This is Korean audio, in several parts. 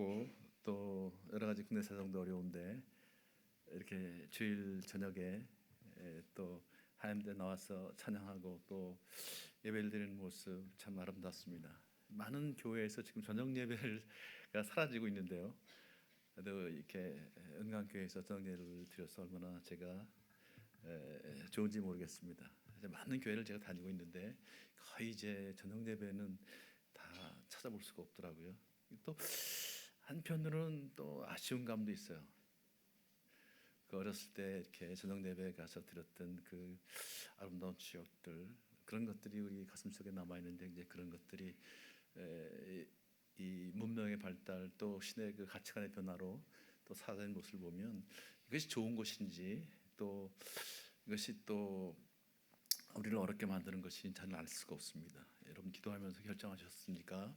덥고 또 여러 가지 국내 사정도 어려운데 이렇게 주일 저녁에 또 하나님께 나와서 찬양하고 또 예배를 드리는 모습 참 아름답습니다. 많은 교회에서 지금 저녁 예배가 사라지고 있는데요. 그래도 이렇게 은강교회에서 저녁 예배를 드려서 얼마나 제가 좋은지 모르겠습니다. 많은 교회를 제가 다니고 있는데 거의 이제 저녁 예배는 다 찾아볼 수가 없더라고요. 또 한편으로는 또 아쉬운 감도 있어요. 그 어렸을 때 이렇게 저녁 예배에 가서 드렸던 그 아름다운 추억들, 그런 것들이 우리 가슴속에 남아 있는데 이제 그런 것들이 이 문명의 발달 또 신의 그 가치관의 변화로 또 사라진 모습을 보면 이것이 좋은 것인지 또 이것이 또 우리를 어렵게 만드는 것이 잘 알 수가 없습니다. 여러분 기도하면서 결정하셨으니까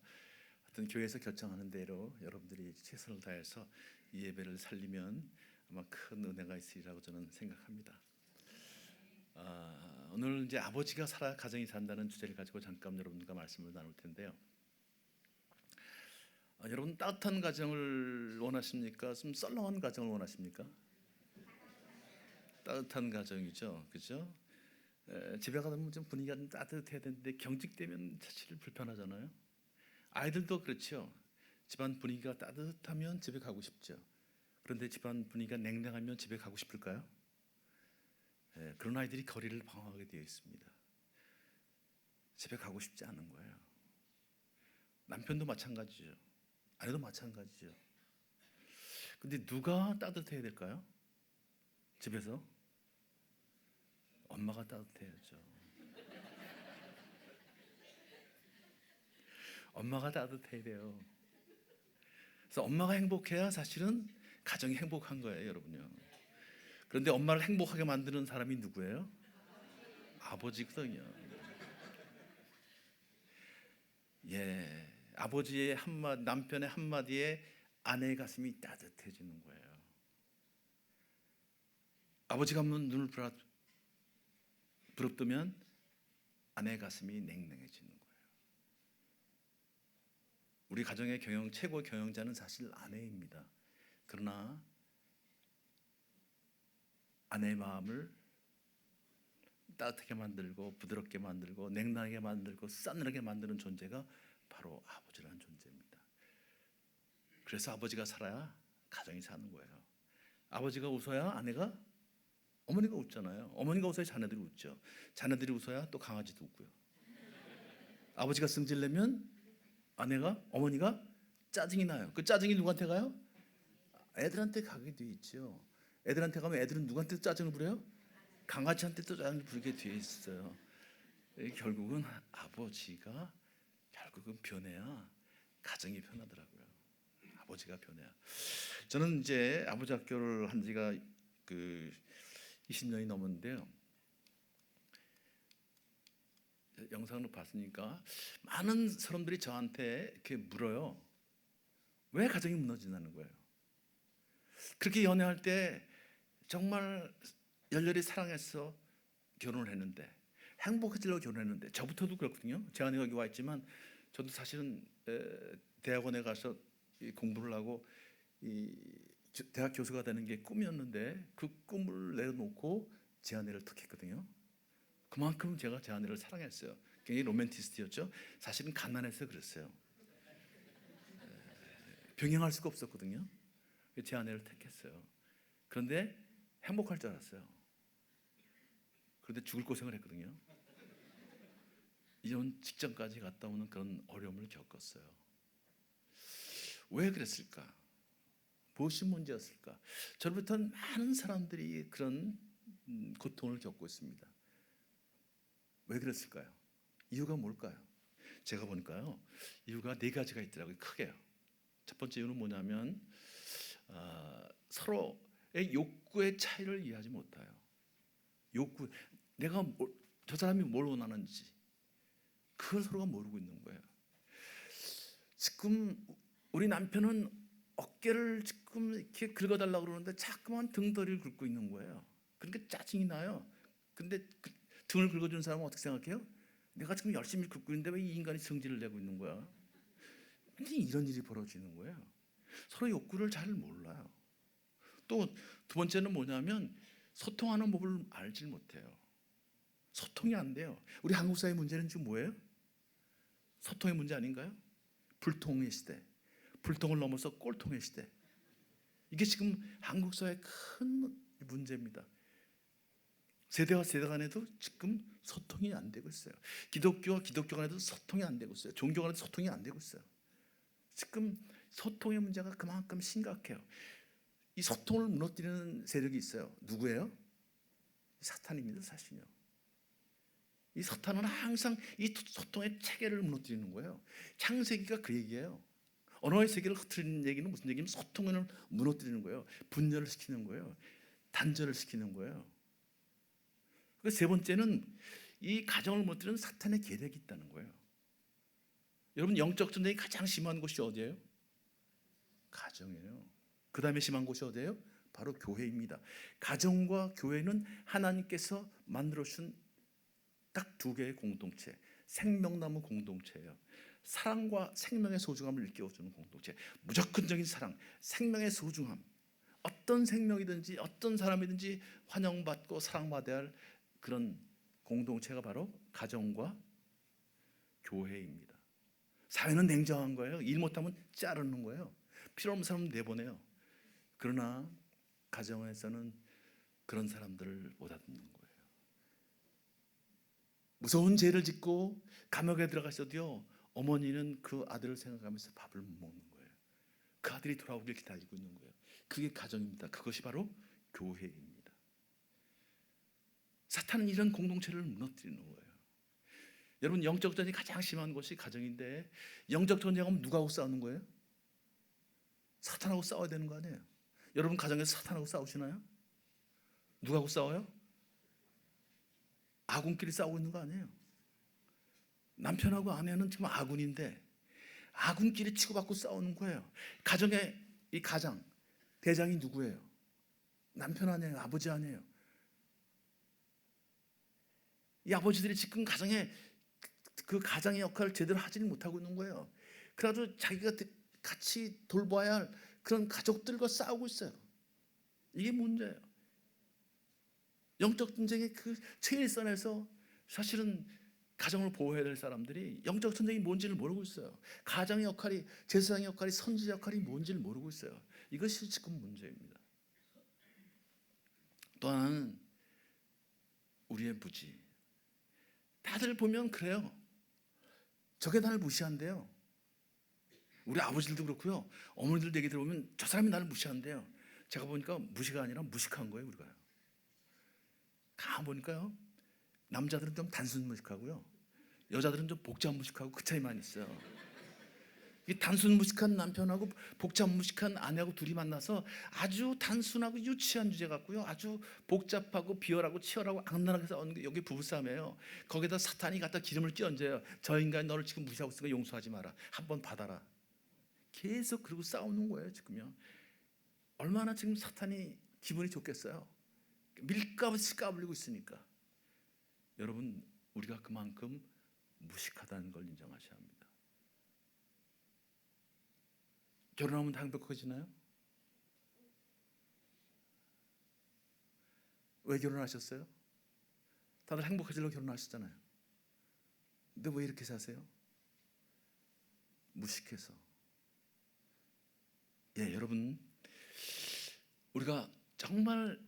하여튼 교회에서 결정하는 대로 여러분들이 최선을 다해서 이 예배를 살리면 아마 큰 은혜가 있으리라고 저는 생각합니다. 오늘 이제 아버지가 살아 가정이 산다는 주제를 가지고 잠깐 여러분과 말씀을 나눌 텐데요. 여러분 따뜻한 가정을 원하십니까? 좀 썰렁한 가정을 원하십니까? 따뜻한 가정이죠, 그죠? 집에 가면 좀 분위기가 좀 따뜻해야 되는데 경직되면 사실 불편하잖아요. 아이들도 그렇죠. 집안 분위기가 따뜻하면 집에 가고 싶죠. 그런데 집안 분위기가 냉랭하면 집에 가고 싶을까요? 그런 아이들이 거리를 방황하게 되어 있습니다. 집에 가고 싶지 않은 거예요. 남편도 마찬가지죠. 아내도 마찬가지죠. 근데 누가 따뜻해야 될까요? 집에서 엄마가 따뜻해야죠. 엄마가 따뜻해야 돼요. 그래서 엄마가 행복해야 사실은 가정이 행복한 거예요, 여러분요. 그런데 엄마를 행복하게 만드는 사람이 누구예요? 아버지거든요. 아버지의 한마디, 남편의 한마디에 아내의 가슴이 따뜻해지는 거예요. 아버지가 한번 눈을 부릅뜨면 아내의 가슴이 냉랭해지는 거예요. 우리 가정의 최고 경영자는 사실 아내입니다. 그러나 아내의 마음을 따뜻하게 만들고 부드럽게 만들고 냉랭하게 만들고 싸늘하게 만드는 존재가 바로 아버지라는 존재입니다. 그래서 아버지가 살아야 가정이 사는 거예요. 아버지가 웃어야 어머니가 웃잖아요. 어머니가 웃어야 자녀들이 웃죠. 자녀들이 웃어야 또 강아지도 웃고요. 아버지가 승질내면 어머니가 짜증이 나요. 그 짜증이 누구한테 가요? 애들한테 가게 돼 있죠. 애들한테 가면 애들은 누구한테 짜증을 부려요? 강아지한테 또 짜증을 부리게 돼 있어요. 결국은 아버지가 변해야 가정이 편하더라고요. 아버지가 변해야. 저는 이제 아버지 학교를 한 지가 20년이 넘었는데요. 영상으로 봤으니까 많은 사람들이 저한테 이렇게 물어요. 왜 가정이 무너지냐는 거예요. 그렇게 연애할 때 정말 열렬히 사랑해서 결혼을 했는데 행복해지려고 결혼했는데 저부터도 그렇거든요. 제 아내가 여기 와 있지만 저도 사실은 대학원에 가서 공부를 하고 대학 교수가 되는 게 꿈이었는데 그 꿈을 내려놓고 제 아내를 택했거든요. 그만큼 제가 제 아내를 사랑했어요. 굉장히 로맨티스트였죠. 사실은 가난해서 그랬어요. 병행할 수가 없었거든요. 제 아내를 택했어요. 그런데 행복할 줄 알았어요. 그런데 죽을 고생을 했거든요. 이혼 직전까지 갔다 오는 그런 어려움을 겪었어요. 왜 그랬을까? 무엇이 문제였을까? 저로부터는 많은 사람들이 그런 고통을 겪고 있습니다. 왜 그랬을까요? 이유가 뭘까요? 제가 보니까요, 이유가 4가지가 있더라고요. 크게요. 첫 번째 이유는 뭐냐면 서로의 욕구의 차이를 이해하지 못해요. 저 사람이 뭘 원하는지 그걸 서로가 모르고 있는 거예요. 지금 우리 남편은 어깨를 지금 이렇게 긁어달라고 그러는데 자꾸만 등다리를 긁고 있는 거예요. 그러니까 짜증이 나요. 근데 등을 긁어주는 사람은 어떻게 생각해요? 내가 지금 열심히 긁고 있는데 왜 이 인간이 성질을 내고 있는 거야? 이런 일이 벌어지는 거예요. 서로 욕구를 잘 몰라요. 또 두 번째는 뭐냐면 소통하는 법을 알지 못해요. 소통이 안 돼요. 우리 한국 사회 문제는 지금 뭐예요? 소통의 문제 아닌가요? 불통의 시대, 불통을 넘어서 꼴통의 시대. 이게 지금 한국 사회의 큰 문제입니다. 세대와 세대 간에도 지금 소통이 안 되고 있어요. 기독교와 기독교 간에도 소통이 안 되고 있어요. 종교 간에도 소통이 안 되고 있어요. 지금 소통의 문제가 그만큼 심각해요. 이 소통을 무너뜨리는 세력이 있어요. 누구예요? 사탄입니다. 사실요. 이 사탄은 항상 이 소통의 체계를 무너뜨리는 거예요. 창세기가 그 얘기예요. 언어의 세계를 흐트리는 얘기는 무슨 얘기냐면 소통을 무너뜨리는 거예요. 분열을 시키는 거예요. 단절을 시키는 거예요. 세 번째는 이 가정을 무너뜨리는 사탄의 계략이 있다는 거예요. 여러분, 영적 전쟁이 가장 심한 곳이 어디예요? 가정이에요. 그 다음에 심한 곳이 어디예요? 바로 교회입니다. 가정과 교회는 하나님께서 만들어주신 딱 두 개의 공동체, 생명나무 공동체예요. 사랑과 생명의 소중함을 일깨워주는 공동체. 무조건적인 사랑, 생명의 소중함. 어떤 생명이든지 어떤 사람이든지 환영받고 사랑받아야 할 그런 공동체가 바로 가정과 교회입니다. 사회는 냉정한 거예요. 일 못하면 자르는 거예요. 필요 없는 사람은 내보내요. 그러나 가정에서는 그런 사람들을 못 알아듣는 거예요. 무서운 죄를 짓고 감옥에 들어가셔도요, 어머니는 그 아들을 생각하면서 밥을 못 먹는 거예요. 그 아들이 돌아오길 기다리고 있는 거예요. 그게 가정입니다. 그것이 바로 교회입니다. 사탄은 이런 공동체를 무너뜨리는 거예요. 여러분, 영적 전쟁이 가장 심한 것이 가정인데, 영적 전쟁하면 누구하고 싸우는 거예요? 사탄하고 싸워야 되는 거 아니에요? 여러분 가정에서 사탄하고 싸우시나요? 누구하고 싸워요? 아군끼리 싸우고 있는 거 아니에요? 남편하고 아내는 지금 아군인데 아군끼리 치고받고 싸우는 거예요. 가정의 이 가장 대장이 누구예요? 남편 아니에요? 아버지 아니에요? 이 아버지들이 지금 가정에 그 가장의 역할을 제대로 하지 못하고 있는 거예요. 그래도 자기가 같이 돌봐야 할 그런 가족들과 싸우고 있어요. 이게 문제예요. 영적 전쟁의 그 최일선에서 사실은 가정을 보호해야 될 사람들이 영적 전쟁이 뭔지를 모르고 있어요. 가장의 역할이, 제사장의 역할이, 선지자 역할이 뭔지를 모르고 있어요. 이것이 지금 문제입니다. 또 하나는 우리의 무지. 다들 보면 그래요. 저게 나를 무시한대요. 우리 아버지들도 그렇고요. 어머니들 얘기 들어보면 저 사람이 나를 무시한대요. 제가 보니까 무시가 아니라 무식한 거예요, 우리가. 가만 보니까요, 남자들은 좀 단순 무식하고요, 여자들은 좀 복잡 무식하고 그 차이만 있어요. 이 단순 무식한 남편하고 복잡 무식한 아내하고 둘이 만나서 아주 단순하고 유치한 주제 같고요, 아주 복잡하고 비열하고 치열하고 악랄하게 싸우는 게 여기 부부싸움이에요. 거기다 사탄이 갖다 기름을 끼얹어요. 저 인간이 너를 지금 무시하고 있으니까 용서하지 마라. 한번 받아라. 계속 그러고 싸우는 거예요, 지금요. 얼마나 지금 사탄이 기분이 좋겠어요. 밀가부시 까불리고 있으니까. 여러분, 우리가 그만큼 무식하다는 걸 인정하셔야 합니다. 결혼하면 다 행복해지나요? 왜 결혼하셨어요? 다들 행복해지려고 결혼하셨잖아요. 근데 왜 이렇게 사세요? 무식해서. 예, 여러분, 우리가 정말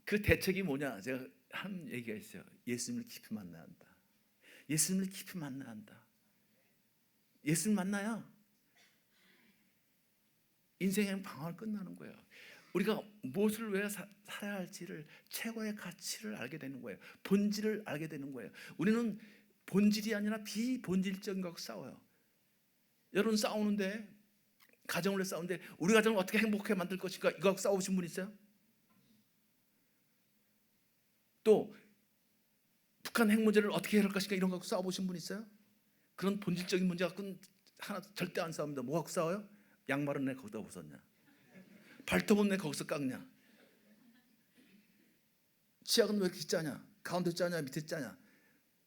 그 대책이 뭐냐? 제가 한 얘기가 있어요. 예수님을 깊이 만나야 한다. 예수님을 깊이 만나야 한다. 예수님 만나야 인생의 방황을 끝나는 거예요. 우리가 무엇을 왜 살아야 할지를, 최고의 가치를 알게 되는 거예요. 본질을 알게 되는 거예요. 우리는 본질이 아니라 비본질적인 것과 싸워요. 여러분, 싸우는데, 가정을 싸우는데 우리 가정을 어떻게 행복하게 만들 것인가, 이거 갖고 싸우신 분 있어요? 또 북한 핵 문제를 어떻게 해결할 것인가, 이런 거 갖고 싸워보신 분 있어요? 그런 본질적인 문제 갖고는 하나 절대 안 싸웁니다. 뭐 갖고 싸워요? 양말은 내 거기다 벗었냐, 발톱은 내 거기서 깎냐, 치약은 왜 이렇게 짜냐, 가운데 짜냐 밑에 짜냐,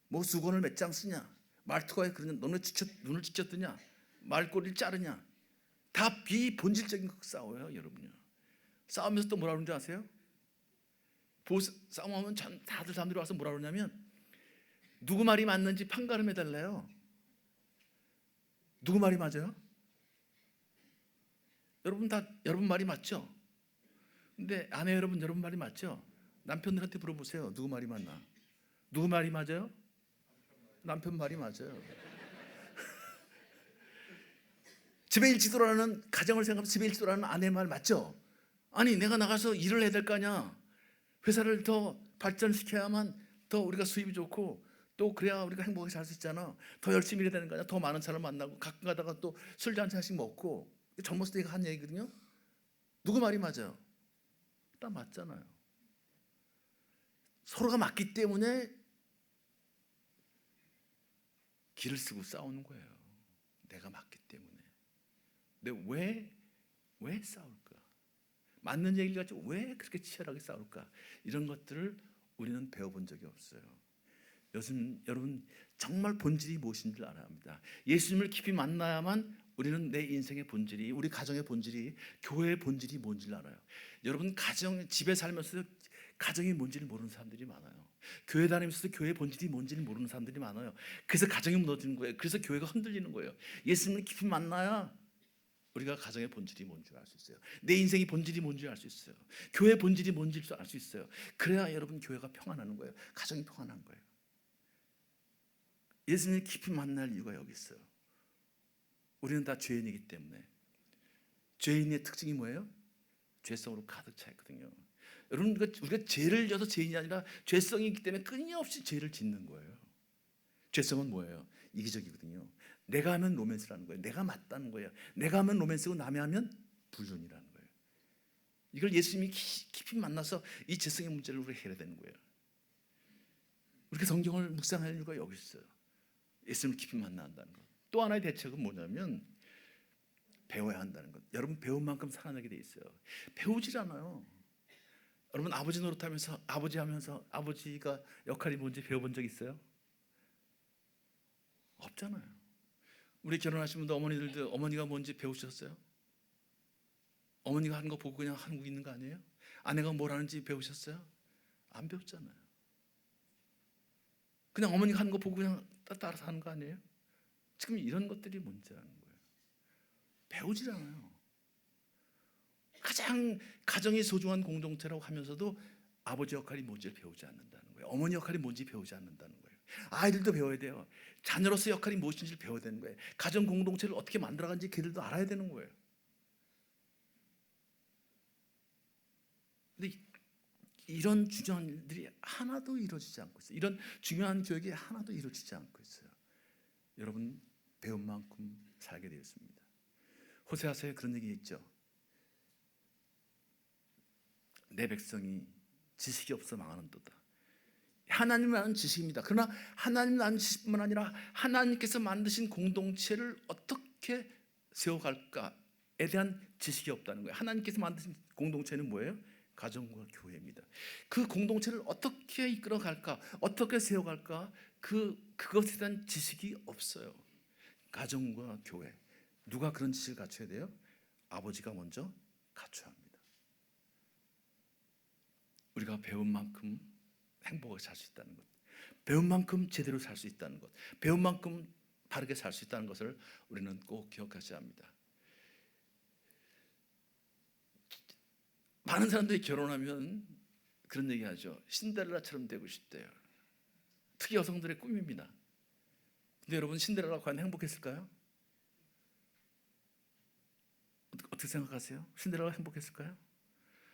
뭐 수건을 몇 장 쓰냐, 말투가 왜 그러냐, 눈을 지쳤 뜨냐, 말꼬리를 자르냐. 다 비본질적인 거 싸워요, 여러분요. 싸우면서 또 뭐라 그러는지 아세요? 싸움하면 다들 사람들이 와서 뭐라 그러냐면 누구 말이 맞는지 판가름해 달래요. 누구 말이 맞아요? 여러분 말이 맞죠? 근데 아내 여러분 말이 맞죠? 남편들한테 물어보세요. 누구 말이 맞나? 누구 말이 맞아요? 남편 말이 맞아요. 집에 일찍 들어가는 가정을 생각하면 집에 일찍 들어가는 아내 말 맞죠? 아니 내가 나가서 일을 해야 될 거 아니야. 회사를 더 발전시켜야만 더 우리가 수입이 좋고 또 그래야 우리가 행복하게 살 수 있잖아. 더 열심히 일해야 되는 거 아니야. 더 많은 사람 만나고 가끔 가다가 또 술 한 잔씩 먹고. 젊었을 때 한 얘기거든요. 누구 말이 맞아요? 다 맞잖아요. 서로가 맞기 때문에 길을 쓰고 싸우는 거예요. 내가 맞기 때문에. 근데 왜 싸울까? 맞는 얘기를 가지고 왜 그렇게 치열하게 싸울까? 이런 것들을 우리는 배워본 적이 없어요. 여러분 정말 본질이 무엇인 줄 알아야 합니다. 예수님을 깊이 만나야만 우리는 내 인생의 본질이, 우리 가정의 본질이, 교회의 본질이 뭔지를 알아요. 여러분 집에 살면서 가정이 뭔지를 모르는 사람들이 많아요. 교회 다니면서도 교회의 본질이 뭔지를 모르는 사람들이 많아요. 그래서 가정이 무너지는 거예요. 그래서 교회가 흔들리는 거예요. 예수님을 깊이 만나야 우리가 가정의 본질이 뭔지 알 수 있어요. 내 인생의 본질이 뭔지 알 수 있어요. 교회의 본질이 뭔지 알 수 있어요. 그래야 여러분 교회가 평안하는 거예요. 가정이 평안한 거예요. 예수님을 깊이 만날 이유가 여기 있어요. 우리는 다 죄인이기 때문에. 죄인의 특징이 뭐예요? 죄성으로 가득 차 있거든요. 여러분 우리가 죄를 져서 죄인이 아니라 죄성이 있기 때문에 끊임없이 죄를 짓는 거예요. 죄성은 뭐예요? 이기적이거든요. 내가 하면 로맨스라는 거예요. 내가 맞다는 거예요. 내가 하면 로맨스고 남이 하면 불륜이라는 거예요. 이걸 예수님이 깊이 만나서 이 죄성의 문제를 우리가 해야 되는 거예요. 우리가 성경을 묵상할 이유가 여기 있어요. 예수님을 깊이 만나야 한다는 것. 또 하나의 대책은 뭐냐면 배워야 한다는 것. 여러분 배운 만큼 살아나게 돼 있어요. 배우질 않아요. 여러분 아버지 노릇하면서 아버지가 역할이 뭔지 배워본 적 있어요? 없잖아요. 우리 결혼하신 분도 어머니들도 어머니가 뭔지 배우셨어요? 어머니가 하는 거 보고 그냥 하고 있는 거 아니에요? 아내가 뭘 하는지 배우셨어요? 안 배웠잖아요. 그냥 어머니가 하는 거 보고 그냥 따라서 하는 거 아니에요? 지금 이런 것들이 문제라는 거예요. 배우질 않아요. 가장 가정이 소중한 공동체라고 하면서도 아버지 역할이 뭔지를 배우지 않는다는 거예요. 어머니 역할이 뭔지 배우지 않는다는 거예요. 아이들도 배워야 돼요. 자녀로서 역할이 무엇인지를 배워야 되는 거예요. 가정 공동체를 어떻게 만들어가는지 걔들도 알아야 되는 거예요. 근데 이런 중요한 일들이 하나도 이루어지지 않고 있어요. 이런 중요한 교육이 하나도 이루어지지 않고 있어요. 여러분 배운 만큼 살게 되었습니다. 호세아서에 그런 얘기 있죠. 내 백성이 지식이 없어 망하는도다. 하나님을 아는 지식입니다. 그러나 하나님을 아는 지식뿐만 아니라 하나님께서 만드신 공동체를 어떻게 세워갈까에 대한 지식이 없다는 거예요. 하나님께서 만드신 공동체는 뭐예요? 가정과 교회입니다. 그 공동체를 어떻게 이끌어갈까, 어떻게 세워갈까, 그것에 대한 지식이 없어요. 가정과 교회. 누가 그런 지식을 갖춰야 돼요? 아버지가 먼저 갖춰야 합니다. 우리가 배운 만큼 행복하게 살 수 있다는 것, 배운 만큼 제대로 살 수 있다는 것, 배운 만큼 바르게 살 수 있다는 것을 우리는 꼭 기억하셔야 합니다. 많은 사람들이 결혼하면 그런 얘기하죠. 신데렐라처럼 되고 싶대요. 특히 여성들의 꿈입니다. 근데 여러분 신데렐라가 과연 행복했을까요? 어떻게 생각하세요? 신데렐라가 행복했을까요?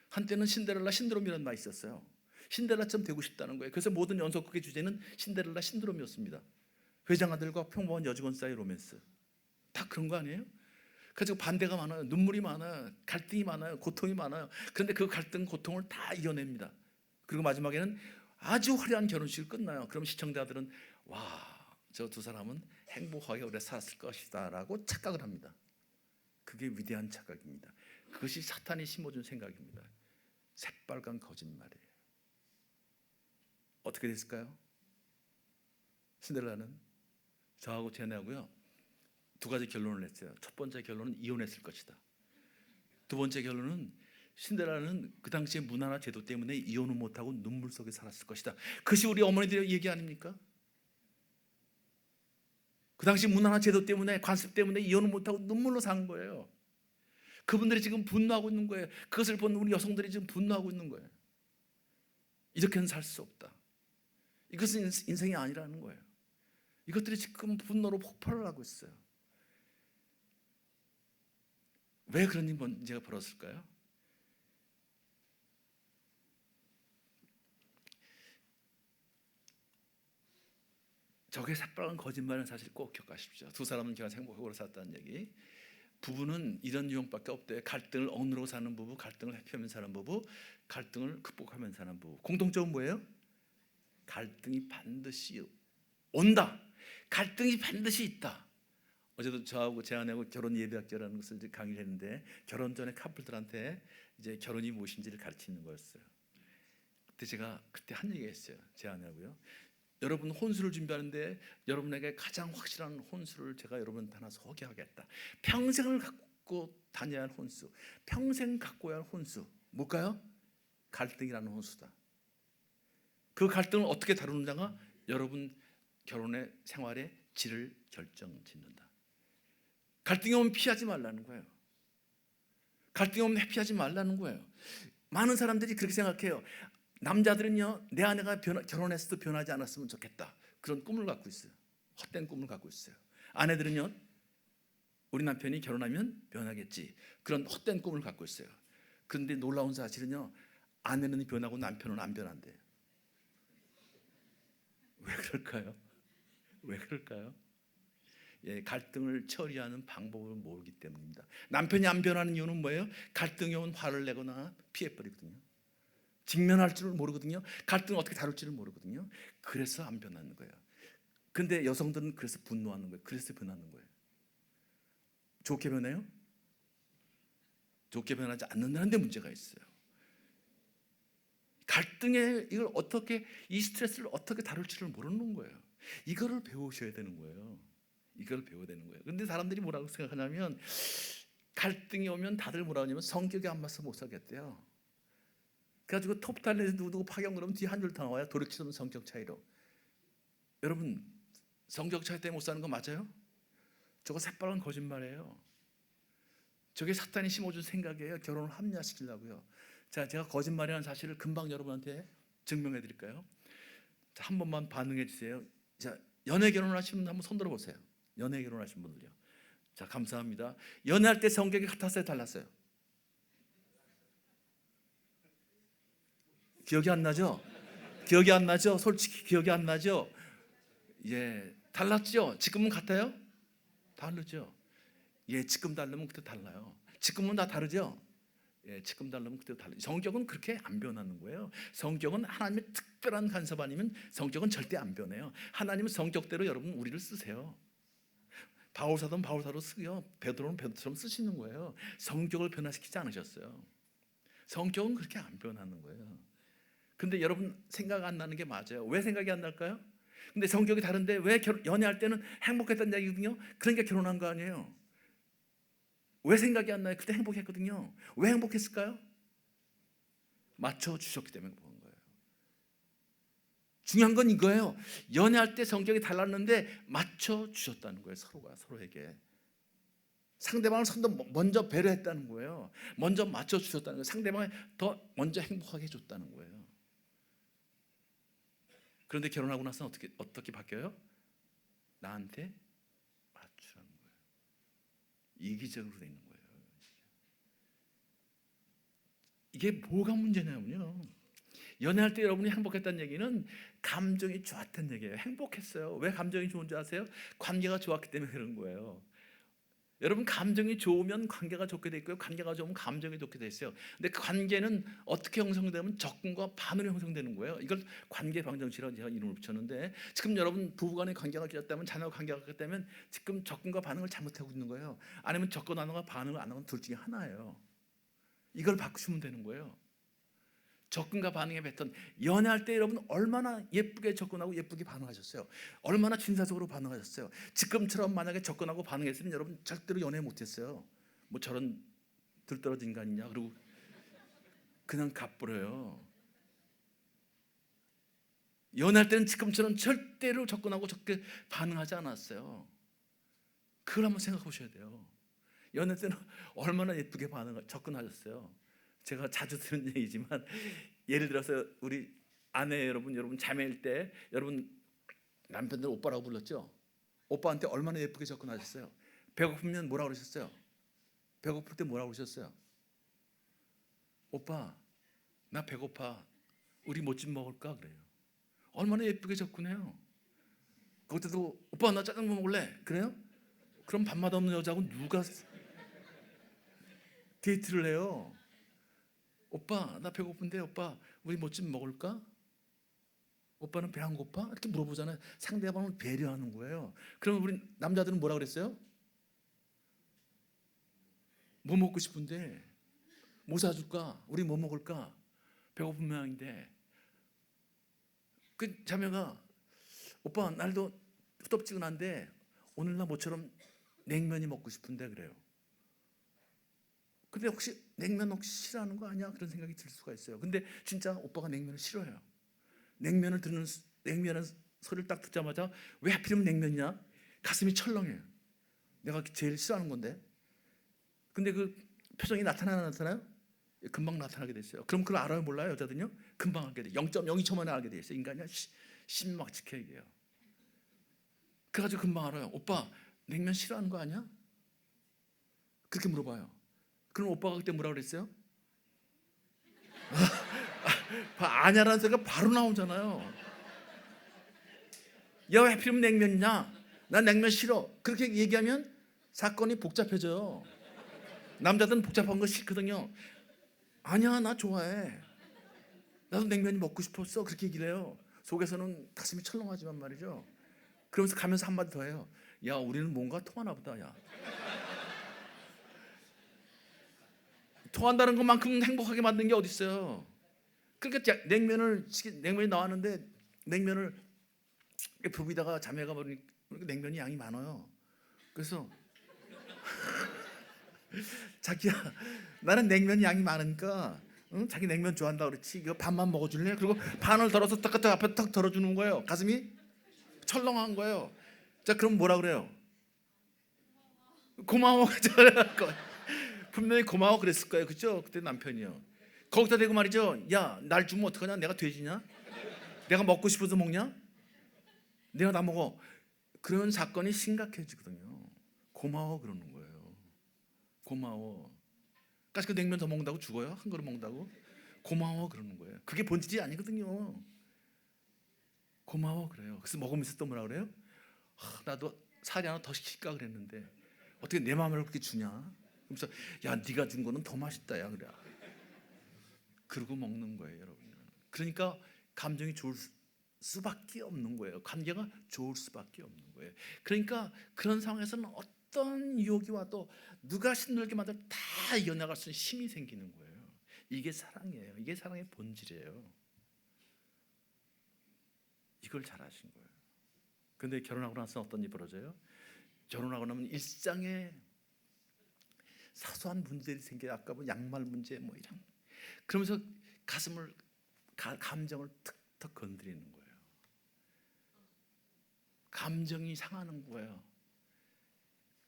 한때는 신데렐라 신드롬이라는 말이 있었어요. 신데렐라처럼 되고 싶다는 거예요. 그래서 모든 연속극의 주제는 신데렐라 신드롬이었습니다. 회장 아들과 평범한 여직원 사이 로맨스. 다 그런 거 아니에요? 그래서 반대가 많아요. 눈물이 많아요. 갈등이 많아요. 고통이 많아요. 그런데 그 갈등, 고통을 다 이겨냅니다. 그리고 마지막에는 아주 화려한 결혼식이 끝나요. 그럼 시청자들은 와, 저 두 사람은 행복하게 오래 살았을 것이다 라고 착각을 합니다. 그게 위대한 착각입니다. 그것이 사탄이 심어준 생각입니다. 새빨간 거짓말이에요. 어떻게 됐을까요? 신데렐라는 저하고 제 아내하고요 두 가지 결론을 냈어요. 첫 번째 결론은 이혼했을 것이다. 두 번째 결론은 신데렐라는 그 당시의 문화나 제도 때문에 이혼을 못하고 눈물 속에 살았을 것이다. 그것이 우리 어머니들의 얘기 아닙니까? 그 당시 문화나 제도 때문에, 관습 때문에 이혼을 못하고 눈물로 산 거예요. 그분들이 지금 분노하고 있는 거예요. 그것을 본 우리 여성들이 지금 분노하고 있는 거예요. 이렇게는 살 수 없다. 이것은 인생이 아니라는 거예요. 이것들이 지금 분노로 폭발을 하고 있어요. 왜 그런 문제가 벌어졌을까요? 저게 새빨간 거짓말은 사실 꼭 기억하십시오. 두 사람은 결혼 행복하고 살았다는 얘기. 부부는 이런 유형밖에 없대요. 갈등을 억누르고 사는 부부, 갈등을 회피하면서 사는 부부, 갈등을 극복하면서 사는 부부. 공통점은 뭐예요? 갈등이 반드시 온다. 갈등이 반드시 있다. 어제도 저하고 제 아내하고 결혼 예배학교라는 것을 이제 강의를 했는데, 결혼 전에 커플들한테 이제 결혼이 무엇인지를 가르치는 거였어요. 그때 제가 한 얘기 했어요. 제 아내하고요. 여러분 혼수를 준비하는데 여러분에게 가장 확실한 혼수를 제가 여러분한테 하나 소개하겠다. 평생을 갖고 다녀야 할 혼수, 평생 갖고야 할 혼수, 뭘까요? 갈등이라는 혼수다. 그 갈등을 어떻게 다루느냐가 여러분 결혼의 생활의 질을 결정짓는다. 갈등이 오면 피하지 말라는 거예요. 갈등이 오면 회피하지 말라는 거예요. 많은 사람들이 그렇게 생각해요. 남자들은요, 내 아내가 결혼했어도 변하지 않았으면 좋겠다, 그런 꿈을 갖고 있어요. 헛된 꿈을 갖고 있어요. 아내들은요, 우리 남편이 결혼하면 변하겠지, 그런 헛된 꿈을 갖고 있어요. 그런데 놀라운 사실은요, 아내는 변하고 남편은 안 변한대요. 왜 그럴까요? 왜 그럴까요? 예, 갈등을 처리하는 방법을 모르기 때문입니다. 남편이 안 변하는 이유는 뭐예요? 갈등이 오면 화를 내거나 피해버리거든요. 직면할 줄을 모르거든요. 갈등을 어떻게 다룰 줄을 모르거든요. 그래서 안 변하는 거예요. 근데 여성들은 그래서 분노하는 거예요. 그래서 변하는 거예요. 좋게 변해요? 좋게 변하지 않는다는 데 문제가 있어요. 갈등에 이걸 어떻게, 이 스트레스를 어떻게 다룰 줄을 모르는 거예요. 이거를 배우셔야 되는 거예요. 이걸 배워야 되는 거예요. 근데 사람들이 뭐라고 생각하냐면, 갈등이 오면 다들 뭐라고 하냐면 성격이 안 맞서 못 살겠대요. 그래가지고 톱달래서 누구 파견 그러면 뒤에 한 줄 더 나와요. 돌이키는 성격 차이로. 여러분, 성격 차이 때문에 못 사는 거 맞아요? 저거 새빨간 거짓말이에요. 저게 사탄이 심어준 생각이에요. 결혼을 합리화시키려고요. 자, 제가 거짓말이라는 사실을 금방 여러분한테 증명해 드릴까요? 자, 한 번만 반응해 주세요. 자, 연애 결혼하시는 분 한번 손 들어 보세요. 연애 결혼하신 분들요. 자, 감사합니다. 연애할 때 성격이 같았어요, 달랐어요? 기억이 안 나죠? 기억이 안 나죠? 솔직히 기억이 안 나죠? 예, 달랐죠? 지금은 같아요? 다르죠? 예, 지금 다르면 그때 달라요. 지금은 다 다르죠? 예, 지금 다르면 그때 달라요. 성격은 그렇게 안 변하는 거예요. 성격은 하나님의 특별한 간섭 아니면 성격은 절대 안 변해요. 하나님은 성격대로 여러분 우리를 쓰세요. 바울사도는 바울사로 쓰고요, 베드로는 베드로처럼 쓰시는 거예요. 성격을 변화시키지 않으셨어요. 성격은 그렇게 안 변하는 거예요. 근데 여러분 생각 안 나는 게 맞아요. 왜 생각이 안 날까요? 근데 성격이 다른데 왜 연애할 때는 행복했다는 얘기거든요. 그러니까 결혼한 거 아니에요. 왜 생각이 안 나요? 그때 행복했거든요. 왜 행복했을까요? 맞춰주셨기 때문에 그런 거예요. 중요한 건 이거예요. 연애할 때 성격이 달랐는데 맞춰주셨다는 거예요. 서로가 서로에게. 상대방을 먼저 배려했다는 거예요. 먼저 맞춰주셨다는 거예요. 상대방을 더 먼저 행복하게 해줬다는 거예요. 그런데 결혼하고 나서는 어떻게 바뀌어요? 나한테 맞추라는 거예요. 이기적으로 되는 거예요. 이게 뭐가 문제냐면요, 연애할 때 여러분이 행복했다는 얘기는 감정이 좋았다는 얘기예요. 행복했어요. 왜 감정이 좋은 줄 아세요? 관계가 좋았기 때문에 그런 거예요. 여러분, 감정이 좋으면 관계가 좋게 돼 있고요, 관계가 좋으면 감정이 좋게 돼 있어요. 근데 그 관계는 어떻게 형성되면 적군과 반으로 형성되는 거예요. 이걸 관계 방정식이라고 제가 이름을 붙였는데, 지금 여러분 부부간의 관계가 깨졌다면, 자녀 관계가 깨졌다면 지금 적군과 반응을 잘못하고 있는 거예요. 아니면 적군 하나가 반응을 안 하는 둘 중에 하나예요. 이걸 바꾸시면 되는 거예요. 접근과 반응의 패턴. 연애할 때 여러분 얼마나 예쁘게 접근하고 예쁘게 반응하셨어요? 얼마나 진사적으로 반응하셨어요? 지금처럼 만약에 접근하고 반응했으면 여러분 절대로 연애 못했어요. 뭐 저런 들떨어진 인간이냐 그리고 그냥 갚버려요. 연애할 때는 지금처럼 절대로 접근하고 적게 반응하지 않았어요. 그걸 한번 생각해 보셔야 돼요. 연애 때는 얼마나 예쁘게 접근하셨어요. 제가 자주 듣는 얘기지만 예를 들어서 우리 아내 여러분 자매일 때 여러분 남편들 오빠라고 불렀죠? 오빠한테 얼마나 예쁘게 접근하셨어요? 배고프면 뭐라고 그러셨어요? 배고플 때 뭐라고 그러셨어요? 오빠 나 배고파 우리 뭐 좀 먹을까? 그래요. 얼마나 예쁘게 접근해요. 그때도 오빠 나 짜장면 먹을래? 그래요? 그럼 밥맛 없는 여자하고 누가 데이트를 해요? 오빠 나 배고픈데 오빠 우리 뭐 좀 먹을까? 오빠는 배 안 고파? 이렇게 물어보잖아요. 상대방을 배려하는 거예요. 그럼 우리 남자들은 뭐라 그랬어요? 뭐 먹고 싶은데? 뭐 사줄까? 우리 뭐 먹을까? 배고픈 모양인데 그 자매가 오빠 날도 후덥지근한데 오늘 나 모처럼 냉면이 먹고 싶은데 그래요. 근데 혹시 냉면 혹시 싫어하는 거 아니야? 그런 생각이 들 수가 있어요. 근데 진짜 오빠가 냉면을 싫어해요. 냉면을 소리를 딱 듣자마자 왜 하필이면 냉면이냐? 가슴이 철렁해요. 내가 제일 싫어하는 건데. 근데 그 표정이 나타나요? 금방 나타나게 됐어요. 그럼 그걸 알아요, 몰라요, 여자들은요? 금방 알게 돼. 0.02초 만에 알게 돼 있어요. 인간이 신막지켜 얘기해요. 그래가지고 금방 알아요. 오빠 냉면 싫어하는 거 아니야? 그렇게 물어봐요. 그럼 오빠가 그때 뭐라 그랬어요? 아냐라는 소리가 바로 나오잖아요. 야, 왜 하필이면 냉면이냐? 난 냉면 싫어. 그렇게 얘기하면 사건이 복잡해져요. 남자들은 복잡한 거 싫거든요. 아니야, 나 좋아해. 나도 냉면이 먹고 싶었어. 그렇게 얘기를 해요. 속에서는 가슴이 철렁하지만 말이죠. 그러면서 가면서 한마디 더 해요. 야, 우리는 뭔가 통하나 보다. 야, 통한다는 것만큼 행복하게 만든 게 어디 있어요? 그러니까 냉면이 나왔는데 냉면을 부비다가 자매가 버리니까 냉면이 양이 많아요. 그래서 자기야, 나는 냉면 양이 많으니까 응? 자기 냉면 좋아한다 그렇지. 이거 반만 먹어줄래? 그리고 반을 덜어서 딱 앞에 딱 덜어주는 거예요. 가슴이 철렁한 거예요. 자, 그럼 뭐라 그래요? 고마워. 분명히 고마워 그랬을 거예요. 그죠? 그때 남편이요. 거기다 대고 말이죠. 야, 날 주면 어떡하냐? 내가 돼지냐? 내가 먹고 싶어서 먹냐? 내가 다 먹어. 그런 사건이 심각해지거든요. 고마워 그러는 거예요. 고마워. 그러니까 그 냉면 더 먹는다고 죽어요? 한 그릇 먹는다고? 고마워 그러는 거예요. 그게 본질이 아니거든요. 고마워 그래요. 그래서 먹으면서 또 뭐라 그래요? 나도 살이 하나 더 시킬까 그랬는데 어떻게 내 마음을 그렇게 주냐? 그래서 야, 네가 준 거는 더 맛있다 야 그래. 그러고 먹는 거예요, 여러분. 그러니까 감정이 좋을 수밖에 없는 거예요. 관계가 좋을 수밖에 없는 거예요. 그러니까 그런 상황에서는 어떤 유혹이 와도 누가 힘들게 만들 다 이겨나갈 수 있는 힘이 생기는 거예요. 이게 사랑이에요. 이게 사랑의 본질이에요. 이걸 잘하신 거예요. 근데 결혼하고 나서 어떤 일이 벌어져요? 결혼하고 나면 일상에 사소한 문제들이 생겨요. 아까 뭐 양말 문제 뭐 이런. 그러면서 감정을 툭툭 건드리는 거예요. 감정이 상하는 거예요.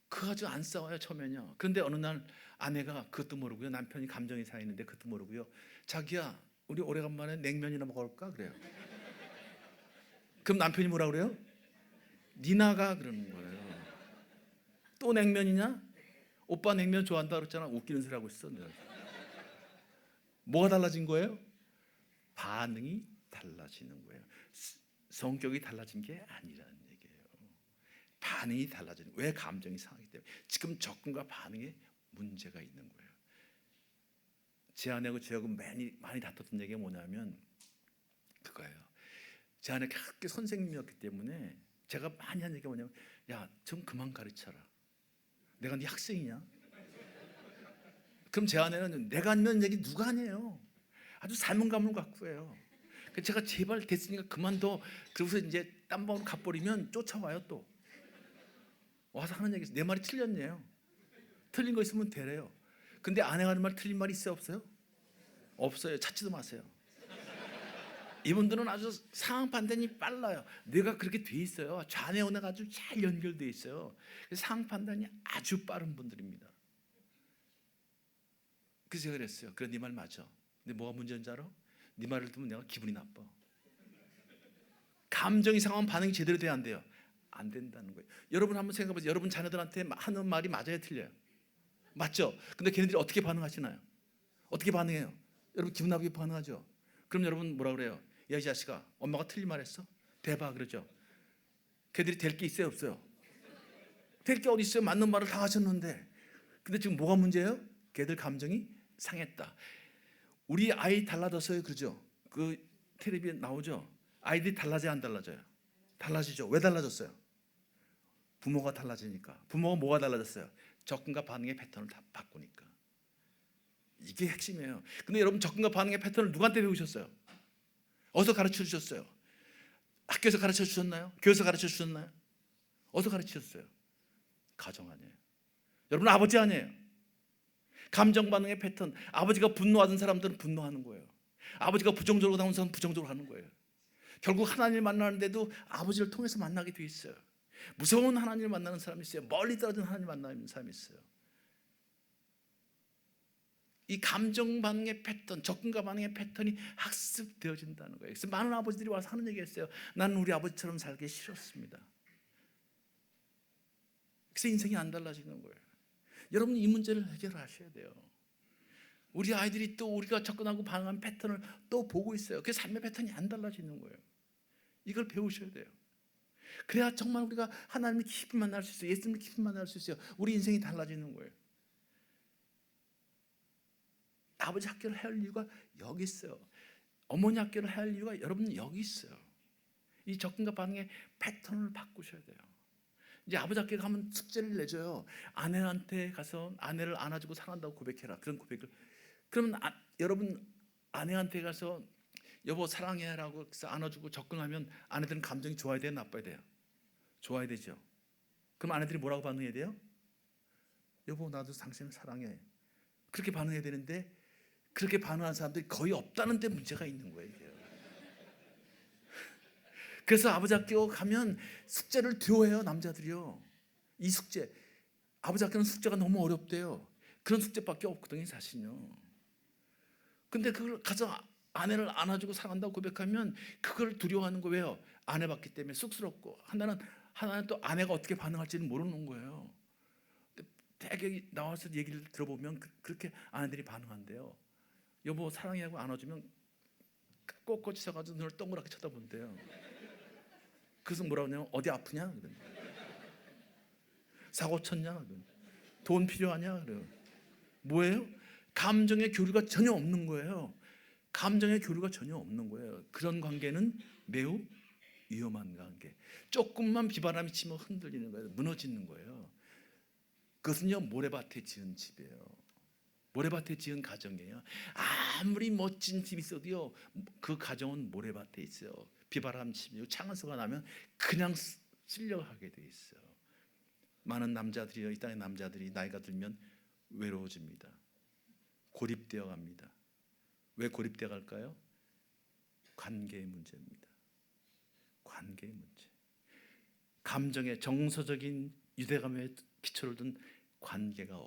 그거 가지고 안 싸워요 처음에는요. 그런데 어느 날 아내가 그것도 모르고요, 남편이 감정이 상했는데 그것도 모르고요, 자기야 우리 오래간만에 냉면이나 먹을까 그래요. 그럼 남편이 뭐라 그래요? 니나가 그러는 거예요. 또 냉면이냐? 오빠 냉면 좋아한다 그랬잖아. 웃기는 소리 하고 있어. 내가. 뭐가 달라진 거예요? 반응이 달라지는 거예요. 성격이 달라진 게 아니라는 얘기예요. 반응이 달라지는 거예요. 왜? 감정이 상하기 때문에. 지금 접근과 반응에 문제가 있는 거예요. 제 아내하고 저하고 많이 다퉜던 얘기가 뭐냐면 그거예요. 제 아내가 학교 선생님이었기 때문에 제가 많이 한 얘기가 뭐냐면 야, 좀 그만 가르쳐라. 내가 네 학생이냐? 그럼 제 아내는 내가 하는 얘기 누가 하냐요? 아주 삶은 갖고 해요. 그래서 제가 제발 됐으니까 그만둬. 그러고서 이제 딴 방으로 가버리면 쫓아와요. 또 와서 하는 얘기 있어요. 내 말이 틀렸네요. 틀린 거 있으면 되래요. 근데 아내가 하는 말 틀린 말이 있어요, 없어요? 없어요. 찾지도 마세요. 이분들은 아주 상황 판단이 빨라요. 뇌가 그렇게 돼 있어요. 좌뇌 우뇌가 아주 잘 연결돼 있어요. 그래서 상황 판단이 아주 빠른 분들입니다. 그래서 제가 그랬어요. 그래, 네 말 맞아. 근데 뭐가 문제인지 알아? 네 말을 듣면 내가 기분이 나빠. 감정이 상하면 반응이 제대로 돼야 안 돼요? 안 된다는 거예요. 여러분 한번 생각해보세요. 여러분 자녀들한테 하는 말이 맞아요, 틀려요? 맞죠? 근데 걔네들이 어떻게 반응하시나요? 어떻게 반응해요? 여러분 기분 나쁘게 반응하죠? 그럼 여러분 뭐라 그래요? 야, 이 자식아, 엄마가 틀린 말 했어? 대봐, 그러죠? 걔들이 될 게 있어요, 없어요? 될 게 어디 있어요? 맞는 말을 다 하셨는데. 근데 지금 뭐가 문제예요? 걔들 감정이 상했다. 우리 아이 달라졌어요, 그러죠? 그 텔레비에 나오죠? 아이들이 달라져요, 안 달라져요? 달라지죠. 왜 달라졌어요? 부모가 달라지니까. 부모가 뭐가 달라졌어요? 접근과 반응의 패턴을 다 바꾸니까. 이게 핵심이에요. 근데 여러분 접근과 반응의 패턴을 누구한테 배우셨어요? 어디서 가르쳐 주셨어요? 학교에서 가르쳐 주셨나요? 교회에서 가르쳐 주셨나요? 어디서 가르쳐 주셨어요? 가정 아니에요. 여러분 아버지 아니에요. 감정 반응의 패턴. 아버지가 분노하던 사람들은 분노하는 거예요. 아버지가 부정적으로 나온 사람은 부정적으로 하는 거예요. 결국 하나님을 만나는데도 아버지를 통해서 만나게 돼 있어요. 무서운 하나님을 만나는 사람이 있어요. 멀리 떨어진 하나님을 만나는 사람이 있어요. 이 감정 반응의 패턴, 접근과 반응의 패턴이 학습되어진다는 거예요. 그래서 많은 아버지들이 와서 하는 얘기가 있어요. 나는 우리 아버지처럼 살기 싫었습니다. 그래서 인생이 안 달라지는 거예요. 여러분 이 문제를 해결하셔야 돼요. 우리 아이들이 또 우리가 접근하고 반응하는 패턴을 또 보고 있어요. 그 삶의 패턴이 안 달라지는 거예요. 이걸 배우셔야 돼요. 그래야 정말 우리가 하나님을 깊이 만날 수 있어요. 예수님을 깊이 만날 수 있어요. 우리 인생이 달라지는 거예요. 아버지 학교를 해야 할 이유가 여기 있어요. 어머니 학교를 해야 할 이유가 여러분 여기 있어요. 이 접근과 반응의 패턴을 바꾸셔야 돼요. 이제 아버지 학교에 가면 숙제를 내줘요. 아내한테 가서 아내를 안아주고 사랑한다고 고백해라. 그런 고백을. 그러면 여러분 아내한테 가서 여보 사랑해라고 안아주고 접근하면 아내들은 감정이 좋아야 돼요, 나빠야 돼요? 좋아야 되죠. 그럼 아내들이 뭐라고 반응해야 돼요? 여보 나도 당신을 사랑해. 그렇게 반응해야 되는데 그렇게 반응하는 사람들이 거의 없다는 데 문제가 있는 거예요. 그래서 아버지 학교 가면 숙제를 두어해요, 남자들이요. 이 숙제, 아버지 학교는 숙제가 너무 어렵대요. 그런 숙제밖에 없거든요, 사실은요. 근데 그걸 가서 아내를 안아주고 사랑한다고 고백하면 그걸 두려워하는 거예요. 아내 받기 때문에 쑥스럽고 하나는 또 아내가 어떻게 반응할지는 모르는 거예요. 대개 나와서 얘기를 들어보면 그렇게 아내들이 반응한대요. 여보 사랑해 하고 안아주면 꼿꼿이 서가지고 눈을 동그랗게 쳐다본대요. 그래서 뭐라고 하냐면 어디 아프냐? 사고 쳤냐? 돈 필요하냐? 그래요. 뭐예요? 감정의 교류가 전혀 없는 거예요. 감정의 교류가 전혀 없는 거예요. 그런 관계는 매우 위험한 관계. 조금만 비바람이 치면 흔들리는 거예요. 무너지는 거예요. 그것은요 모래밭에 지은 집이에요. 모래밭에 지은 가정이에요. 아무리 멋진 집이 있어도요 그 가정은 모래밭에 있어요. 비바람 치며 창원소가 나면 그냥 쓸려가게 돼 있어요. 많은 남자들이요, 이 땅의 남자들이 나이가 들면 외로워집니다. 고립되어 갑니다. 왜 고립되어 갈까요? 관계의 문제입니다. 관계의 문제. 감정의 정서적인 유대감의 기초를 둔 관계가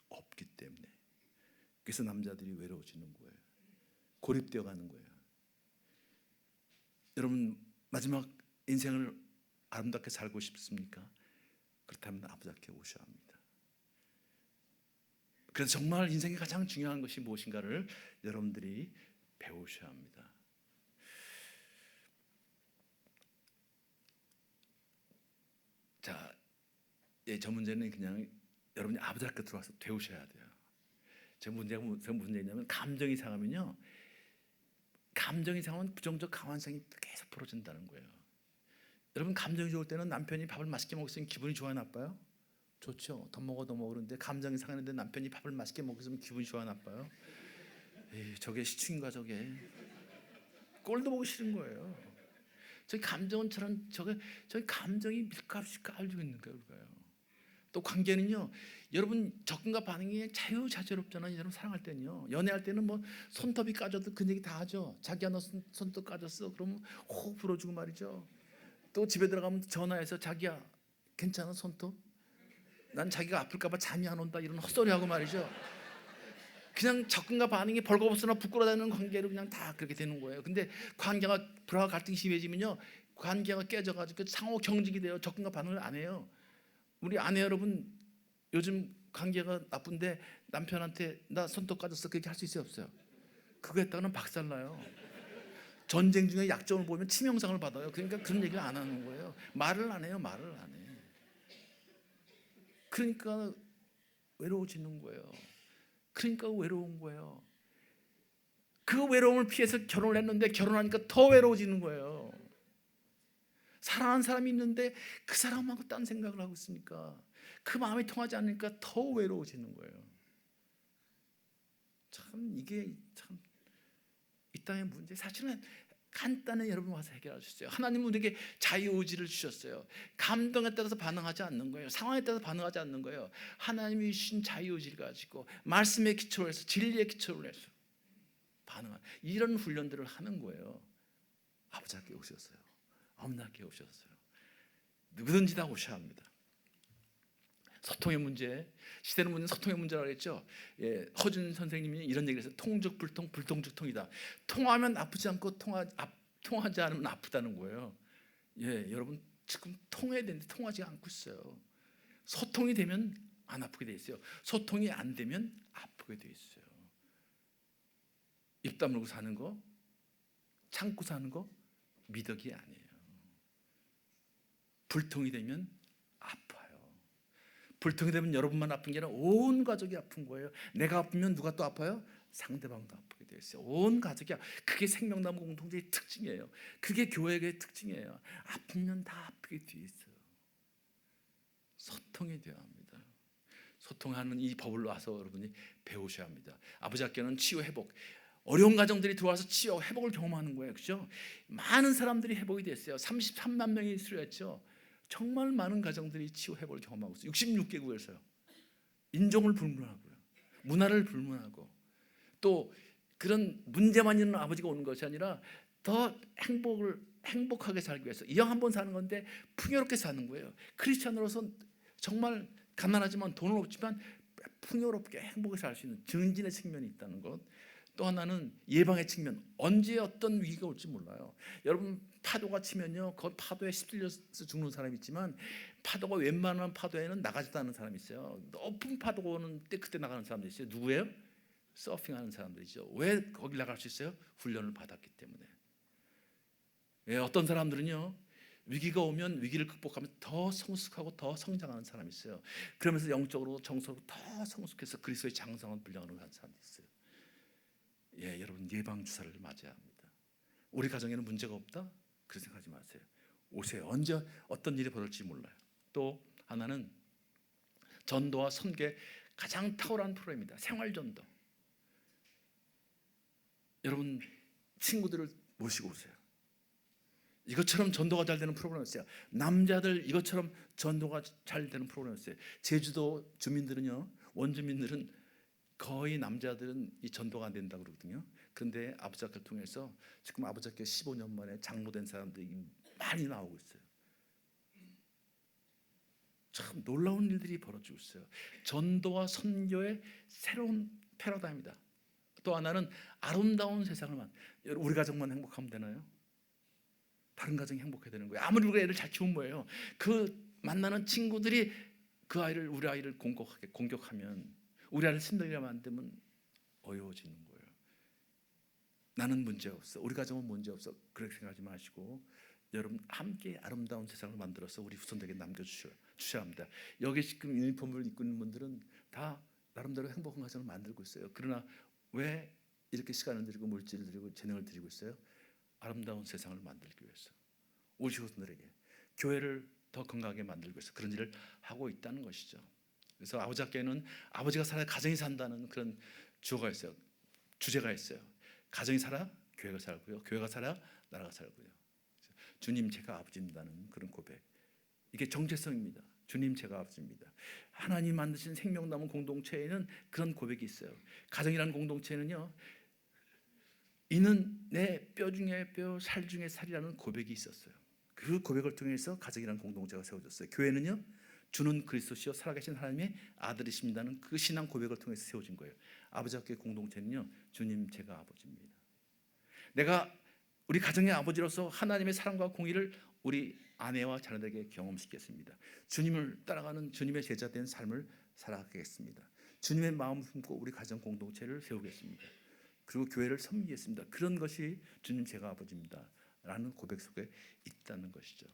없기 때문에. 그래서 남자들이 외로워지는 거예요. 고립되어 가는 거예요. 여러분 마지막 인생을 아름답게 살고 싶습니까? 그렇다면 아버지 앞에 오셔야 합니다. 그래서 정말 인생의 가장 중요한 것이 무엇인가를 여러분들이 배우셔야 합니다. 자, 저 문제는 그냥 여러분이 아버지 앞에 들어와서 배우셔야 돼요. 제 문제가 무슨 문제냐면 감정이 상하면요. 감정이 상하면 부정적 강환성이 계속 벌어진다는 거예요. 여러분 감정이 좋을 때는 남편이 밥을 맛있게 먹으면 기분이 좋아요, 나빠요? 좋죠. 더 먹어 그러는데 감정이 상하는데 남편이 밥을 맛있게 먹으면 기분이 좋아요, 나빠요? 저게 시충인가 저게. 꼴도 보기 싫은 거예요. 저희 감정은처럼 저희 감정이 밀가루씩 깔리고 있는 거예요. 또 관계는요, 여러분 접근과 반응이 자유자재롭잖아요. 여러분 사랑할 때는요, 연애할 때는 뭐 손톱이 까져도 그 얘기 다 하죠. 자기야 너 손톱 까졌어. 그러면 호흡 불어주고 말이죠. 또 집에 들어가면 전화해서 자기야 괜찮아 손톱? 난 자기가 아플까봐 잠이 안 온다 이런 헛소리하고 말이죠. 그냥 접근과 반응이 벌거벗으나 부끄러워하는 관계로 그냥 다 그렇게 되는 거예요. 근데 관계가 불화와 갈등이 심해지면요, 관계가 깨져가지고 상호 경직이 돼요. 접근과 반응을 안 해요. 우리 아내 여러분 요즘 관계가 나쁜데 남편한테 나 손톱 까졌어 그렇게 할 수 있어요 없어요? 그거 했다가는 박살나요. 전쟁 중에 약점을 보면 치명상을 받아요. 그러니까 그런 얘기를 안 하는 거예요. 말을 안 해요. 말을 안 해. 그러니까 외로워지는 거예요. 그러니까 외로운 거예요. 그 외로움을 피해서 결혼을 했는데 결혼하니까 더 외로워지는 거예요. 사랑하는 사람이 있는데 그 사람하고 딴 생각을 하고 있으니까 그 마음이 통하지 않으니까 더 외로워지는 거예요. 참 이게 참 이 땅의 문제. 사실은 간단히 여러분 와서 해결해 주셨어요. 하나님은 우리에게 자유의지를 주셨어요. 감동에 따라서 반응하지 않는 거예요. 상황에 따라서 반응하지 않는 거예요. 하나님이 주신 자유의지를 가지고 말씀의 기초로 해서 진리의 기초로 해서 반응하는 이런 훈련들을 하는 거예요. 아버지께 오셨어요. 엄나께 오셨어요. 누구든지 다 오셔야 합니다. 소통의 문제, 시대는 문제는 소통의 문제라고 했죠. 허준 선생님이 이런 얘기를 했어요. 통적 불통, 불통적통이다. 통하면 아프지 않고 통하지 않으면 아프다는 거예요. 여러분 지금 통해야 되는데 통하지 않고 있어요. 소통이 되면 안 아프게 돼 있어요. 소통이 안 되면 아프게 돼 있어요. 입 다물고 사는 거, 참고 사는 거 미덕이 아니에요. 불통이 되면 아파요. 불통이 되면 여러분만 아픈 게 아니라 온 가족이 아픈 거예요. 내가 아프면 누가 또 아파요? 상대방도 아프게 되어 있어요. 온 가족이 그게 생명나무 공동체의 특징이에요. 그게 교회의 특징이에요. 아프면 다 아프게 되어 있어요. 소통이 되어야 합니다. 소통하는 이 법을 와서 여러분이 배우셔야 합니다. 아버지 학교는 치유 회복. 어려운 가정들이 들어와서 치유 회복을 경험하는 거예요. 그렇죠? 많은 사람들이 회복이 됐어요. 33만 명이 수료했죠. 정말 많은 가정들이 치유 회복을 경험하고 있어요. 66개국에서요. 인종을 불문하고요. 문화를 불문하고 또 그런 문제만 있는 아버지가 오는 것이 아니라 더 행복하게 살기 위해서 이왕 한번 사는 건데 풍요롭게 사는 거예요. 크리스찬으로서 정말 가난하지만 돈은 없지만 풍요롭게 행복하게 살 수 있는 증진의 측면이 있다는 것. 또 하나는 예방의 측면. 언제 어떤 위기가 올지 몰라요. 여러분 파도가 치면요, 그 파도에 휩쓸려서 죽는 사람이 있지만 파도가 웬만한 파도에는 나가지도 않는 사람이 있어요. 높은 파도가 오는 때 그때 나가는 사람도 있어요. 누구예요? 서핑하는 사람들이죠. 왜 거기 나갈 수 있어요? 훈련을 받았기 때문에. 어떤 사람들은요, 위기가 오면 위기를 극복하면 더 성숙하고 더 성장하는 사람이 있어요. 그러면서 영적으로 정서로 더 성숙해서 그리스도의 장성한 분량으로 가는 사람이 있어요. 여러분 예방 주사를 맞아야 합니다. 우리 가정에는 문제가 없다? 그렇게 생각하지 마세요. 오세요. 언제 어떤 일이 벌어질지 몰라요. 또 하나는 전도와 선교의 가장 탁월한 프로입니다. 생활전도. 여러분 친구들을 모시고 오세요. 이것처럼 전도가 잘 되는 프로그램이 있어요. 남자들 이것처럼 전도가 잘 되는 프로그램이 있어요. 제주도 주민들은요, 원주민들은 거의 남자들은 이 전도가 안 된다고 그러거든요. 그런데 아버지 학교를 통해서 지금 아버지 학교 15년 만에 장로된 사람들이 많이 나오고 있어요. 참 놀라운 일들이 벌어지고 있어요. 전도와 선교의 새로운 패러다임이다. 또 하나는 아름다운 세상을 우리 가정만 행복하면 되나요? 다른 가정이 행복해야 되는 거예요. 아무리 우리가 애를 잘 키우면 뭐예요? 그 만나는 친구들이 그 아이를 우리 아이를 공격하면 우리 아이를 힘들게 만들면 어려워지는 거예요. 나는 문제 없어. 우리 가정은 문제 없어. 그렇게 생각하지 마시고 여러분 함께 아름다운 세상을 만들어서 우리 후손들에게 남겨주셔야 합니다. 여기 지금 유니폼을 입고 있는 분들은 다 나름대로 행복한 가정을 만들고 있어요. 그러나 왜 이렇게 시간을 들이고 물질을 들이고 재능을 들이고 있어요? 아름다운 세상을 만들기 위해서 우리 후손들에게 교회를 더 건강하게 만들기 위해서 그런 일을 하고 있다는 것이죠. 그래서 아버지 학교에는 아버지가 살아야 가정이 산다는 그런 주어가 있어요. 주제가 있어요. 가정이 살아 교회가 살고요. 교회가 살아 나라가 살고요. 주님 제가 아버지입니다는 그런 고백. 이게 정체성입니다. 주님 제가 아버지입니다. 하나님 만드신 생명나무 공동체에는 그런 고백이 있어요. 가정이라는 공동체는요, 이는 내 뼈 중에 뼈, 살 중에 살이라는 고백이 있었어요. 그 고백을 통해서 가정이라는 공동체가 세워졌어요. 교회는요, 주는 그리스도시요 살아계신 하나님의 아들이십니다는 그 신앙 고백을 통해서 세워진 거예요. 아버지 학교의 공동체는요, 주님 제가 아버지입니다. 내가 우리 가정의 아버지로서 하나님의 사랑과 공의를 우리 아내와 자녀들에게 경험시켰습니다. 주님을 따라가는 주님의 제자된 삶을 살아가겠습니다. 주님의 마음을 품고 우리 가정 공동체를 세우겠습니다. 그리고 교회를 섬기겠습니다. 그런 것이 주님 제가 아버지입니다 라는 고백 속에 있다는 것이죠.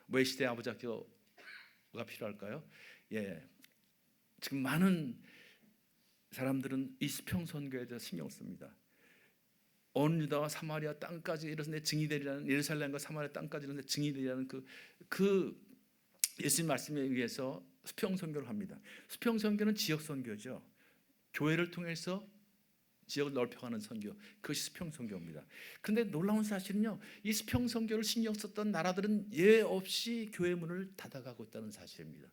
왜 시대 아버지 학교가 필요할까요? 지금 많은 사람들은 이 수평선교에 대해서 신경 씁니다. 온 유다와 사마리아 땅까지 이르러 내 증이 되리라는, 예루살렘과 사마리아 땅까지 이르러 내 증이 되리라는 그 예수님 말씀에 의해서 수평 선교를 합니다. 수평 선교는 지역 선교죠. 교회를 통해서 지역을 넓혀가는 선교, 그것이 수평 선교입니다. 그런데 놀라운 사실은요, 이 수평 선교를 신경 썼던 나라들은 예 없이 교회 문을 닫아가고 있다는 사실입니다.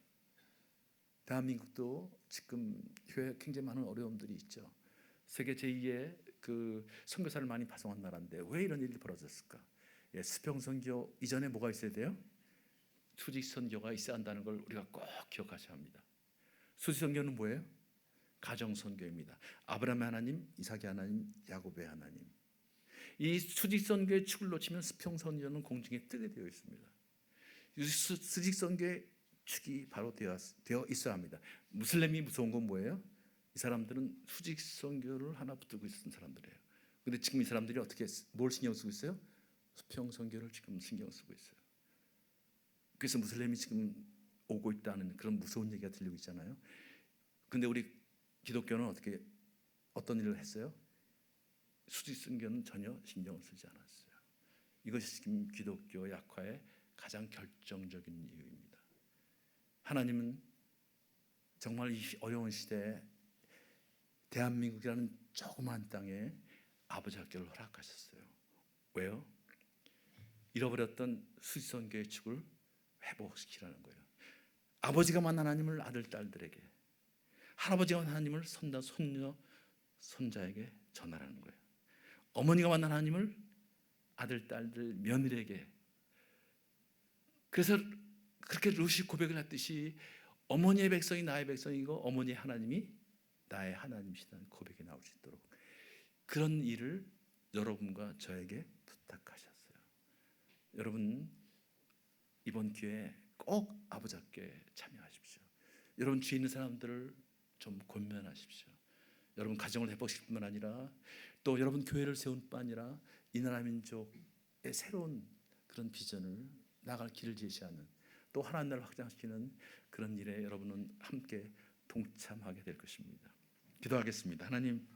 대한민국도 지금 교회 굉장히 많은 어려움들이 있죠. 세계 제2의 그 선교사를 많이 파송한 나라인데 왜 이런 일이 벌어졌을까? 수평 선교 이전에 뭐가 있어야 돼요? 수직 선교가 있어야 한다는 걸 우리가 꼭 기억하셔야 합니다. 수직 선교는 뭐예요? 가정 선교입니다. 아브라함의 하나님, 이삭의 하나님, 야곱의 하나님. 이 수직 선교의 축을 놓치면 수평 선교는 공중에 뜨게 되어 있습니다. 수직 선교의 축이 바로 되어 있어야 합니다. 무슬림이 무서운 건 뭐예요? 이 사람들은 수직 선교를 하나 붙들고 있었던 사람들이에요. 그런데 지금 이 사람들이 어떻게 뭘 신경 쓰고 있어요? 수평 선교를 지금 신경 쓰고 있어요. 그래서 무슬림이 지금 오고 있다는 그런 무서운 얘기가 들리고 있잖아요. 그런데 우리 기독교는 어떤 일을 했어요? 수직 선교는 전혀 신경을 쓰지 않았어요. 이것이 지금 기독교 약화의 가장 결정적인 이유입니다. 하나님은 정말 이 어려운 시대에 대한민국이라는 조그만 땅에 아버지 학교를 허락하셨어요. 왜요? 잃어버렸던 수지선교의 축을 회복시키라는 거예요. 아버지가 만난 하나님을 아들, 딸들에게, 할아버지가 만난 하나님을 손자, 손녀, 손자에게 전하라는 거예요. 어머니가 만난 하나님을 아들, 딸들, 며느리에게. 그래서 그렇게 루시 고백을 했듯이 어머니의 백성이 나의 백성이고 어머니의 하나님이 나의 하나님이시다는 고백이 나올 수 있도록 그런 일을 여러분과 저에게 부탁하셨어요. 여러분 이번 기회에 꼭 아버지 학교에 참여하십시오. 여러분 주위 있는 사람들을 좀 권면하십시오. 여러분 가정을 회복시킬 뿐만 아니라 또 여러분 교회를 세울 뿐 아니라 이 나라 민족의 새로운 그런 비전을 나갈 길을 제시하는 또 하나님 나라를 확장시키는 그런 일에 여러분은 함께 동참하게 될 것입니다. 기도하겠습니다. 하나님,